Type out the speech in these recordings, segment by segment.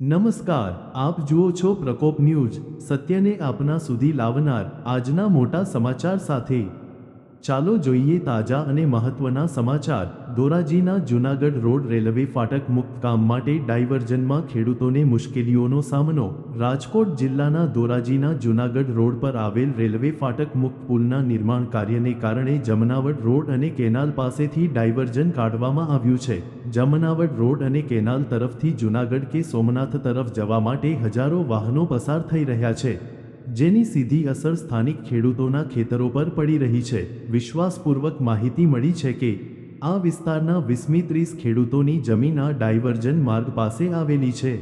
નમસ્કાર, આપ જુઓ છો પ્રકોપ ન્યૂઝ, સત્યને આપના સુધી લાવનાર આજના મોટા સમાચાર સાથે। ચાલો જોઈએ તાજા અને મહત્વના સમાચાર। ધોરાજીના જૂનાગઢ રોડ રેલવે ફાટક મુક્ત કામ માટે ડાયવર્ઝનમાં ખેડૂતોને મુશ્કેલીઓનો સામનો। રાજકોટ જિલ્લાના ધોરાજીના જૂનાગઢ રોડ પર આવેલ રેલવે ફાટક મુક્ત પુલના નિર્માણ કાર્યને કારણે જમનાવડ રોડ અને કેનાલ પાસેથી ડાયવર્ઝન કાઢવામાં આવ્યું છે। જમનાવડ રોડ અને કેનાલ તરફથી જૂનાગઢ કે સોમનાથ તરફ જવા માટે હજારો વાહનો પસાર થઈ રહ્યા છે, જેની સીધી અસર સ્થાનિક ખેડૂતોના ખેતરો પર પડી રહી છે। વિશ્વાસપૂર્વક માહિતી મળી છે કે આ વિસ્તારના 20-30 ખેડૂતોની જમીન આ ડાયવર્ઝન માર્ગ પાસે આવેલી છે।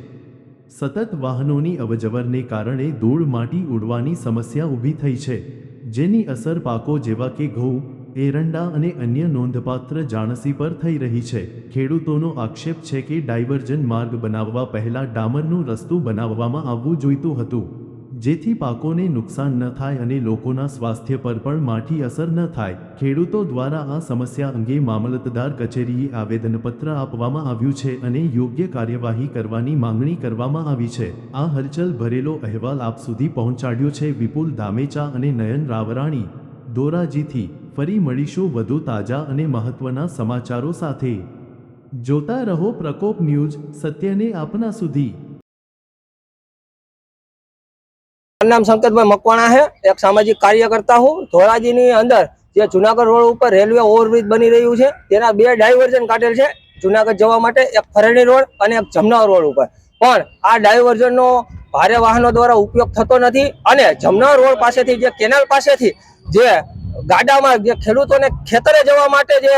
સતત વાહનોની અવરજવરને કારણે ધૂળ માટી ઉડવાની સમસ્યા ઊભી થઈ છે, જેની અસર પાકો જેવા કે ઘઉં, એરંડા અને અન્ય નોંધપાત્ર જાણસી પર થઈ રહી છે। ખેડૂતોનો આક્ષેપ છે કે ડાયવર્ઝન માર્ગ બનાવવા પહેલા ડામરનું રસ્તું બનાવવામાં આવવું જોઈતું હતું, જેથી પાકોને નુકસાન ન થાય અને લોકોના સ્વાસ્થ્ય પર પણ માઠી અસર ન થાય। ખેડૂતો દ્વારા આ સમસ્યા અંગે મામલતદાર કચેરીએ આવેદનપત્ર આપવામાં આવ્યું છે અને યોગ્ય કાર્યવાહી કરવાની માંગણી કરવામાં આવી છે। આ હલચલ ભરેલો અહેવાલ આપ સુધી પહોંચાડ્યો છે વિપુલ ધામેચા અને નયન રાવરાણી, ધોરાજીથી। ફરી મળીશું વધુ તાજા અને મહત્વના સમાચારો સાથે। જોતા રહો પ્રકોપ ન્યૂઝ, સત્યને આપના સુધી। नाम संकेत भाई मकवाणा है, एक सामाजिक कार्यकर्ता हूँ। धोराजी अंदर जे जूनागढ़ रोड पर रेलवे ओवरब्रिज बनी रह्यु छे तेना बे डायवर्जन काढेल छे, जूनागढ़ जवा माटे एक फरेणी रोड अने एक जमनावर रोड उपर। पण आ डायवर्जन नो भारे वाहनों द्वारा उपयोग थतो नथी अने जमनावर रोड पासेथी जे केनाल पासेथी जे गाडामां जे खेडूतोने खेतरे जवा माटे जे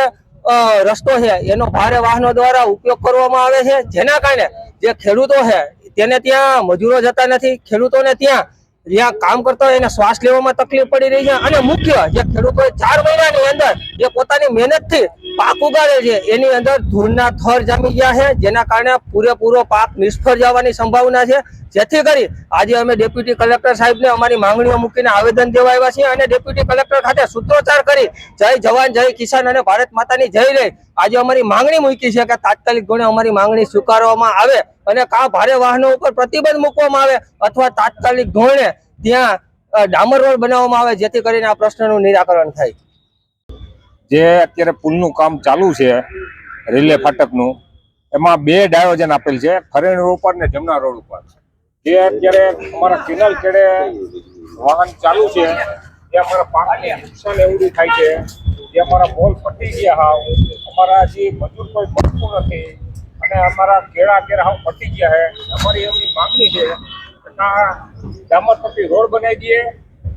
रस्तो है एनो भारे वाहनों द्वारा उपयोग करवामां आवे छे, जेना कारणे जे खेडूतो है तेने त्यां मजूरो जता नथी। खेडूतोने त्यां જ્યાં કામ કરતા હોય એને શ્વાસ લેવામાં તકલીફ પડી રહી છે અને મુખ્ય જે ખેડૂતોએ 4 મહિનાની અંદર જે પોતાની મહેનતથી પાક ઉગાડે છે એની અંદર ધૂળના થર જામી ગયા છે, જેના કારણે પૂરેપૂરો પાક નિષ્ફળ જવાની સંભાવના છે। જેથી કરી આજે અમે ડેપ્યુટી કલેક્ટર સાહેબને અમારી માંગણીઓ મૂકીને આવેદન દેવા આવ્યા છીએ અને ડેપ્યુટી કલેક્ટર ખાતે સૂત્રોચ્ચાર કરી જય જવાન જય કિસાન અને ભારત માતાની જય લઈ આજે અમારી માંગણી મૂકી છે કે તાત્કાલિક ધોરણે અમારી માંગણી સ્વીકારવામાં આવે અને કા ભારે વાહનો ઉપર પ્રતિબંધ મૂકવામાં આવે અથવા તાત્કાલિક ધોરણે ત્યાં ડામર રોડ બનાવવામાં આવે, જેથી કરીને આ પ્રશ્નનું નિરાકરણ થાય। જે અત્યારે પુલનું કામ ચાલુ છે રેલવે ફાટકનું, એમાં 2 ડાયવર્ઝન આપેલ છે, ફરેણી રોડ ઉપર ને જમના રોડ ઉપર। જે અત્યારે અમારા કેનાલ કેડે વાહન ચાલુ છે એ અમારા પાકને નુકસાન એવું થાય છે, જે અમારા પોલ ફટી ગયા હાવ, અમારા જે મજૂર કોઈ મળતું નથી અને અમારા કેળા હાવ ફટી ગયા છે। અમારી એમની માંગણી છે કે ડામર પટ્ટી રોડ બનાવી દઈએ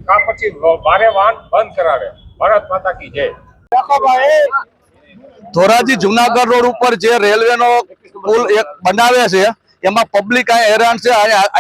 કા પછી ભારે વાહન બંધ કરાવે। ભારત માતા કી જય। ધોરાજી જૂનાગઢ રોડ ઉપર જે રેલવે નો પુલ એક બનાવે છે એમાં પબ્લિક આ હેરાન છે।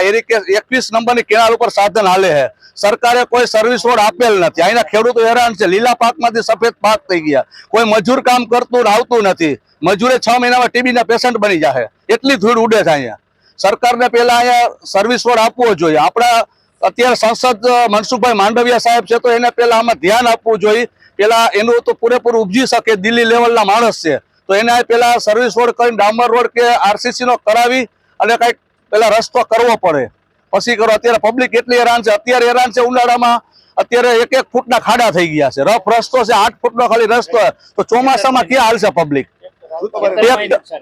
21 નંબરની કેનાલ ઉપર સાધન હાલે છે, સરકારે કોઈ સર્વિસ રોડ આપેલ નથી। અહીંના ખેડૂતો હેરાન છે, લીલા પાકમાંથી સફેદ પાક થઈ ગયા, કોઈ મજૂર કામ કરતું આવતું નથી। મજૂરે 6 મહિનામાં ટીબી ના પેશન્ટ બની જાય, એટલી ધૂળ ઉડે છે અહીંયા। સરકારને પહેલા અહીંયા સર્વિસ રોડ આપવો જોઈએ। આપણા અત્યારે સાંસદ મનસુખભાઈ માંડવિયા સાહેબ છે તો એને પહેલા આમાં ધ્યાન આપવું જોઈએ। પેલા એનું તો પૂરેપૂરું ઉપજી શકે, દિલ્હી લેવલના માણસ છે તો એને પેલા સર્વિસ રોડ કરીને ડામર રોડ કે આરસીસી નો કરાવી અને કઈક પેલા રસ્તો કરવો પડે પછી કરો। અત્યારે પબ્લિક એટલી હેરાન છે, અત્યારે હેરાન છે ઉનાળામાં અત્યારે 1-1 ફૂટના ખાડા થઈ ગયા છે, રફ રસ્તો છે, 8 ફૂટનો ખાલી રસ્તો તો ચોમાસામાં ક્યાં હાલશે પબ્લિક?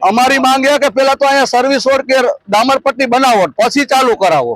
અમારી માંગ એ કે પેલા તો અહીંયા સર્વિસ રોડ કે ડામર પટ્ટી બનાવો પછી ચાલુ કરાવો।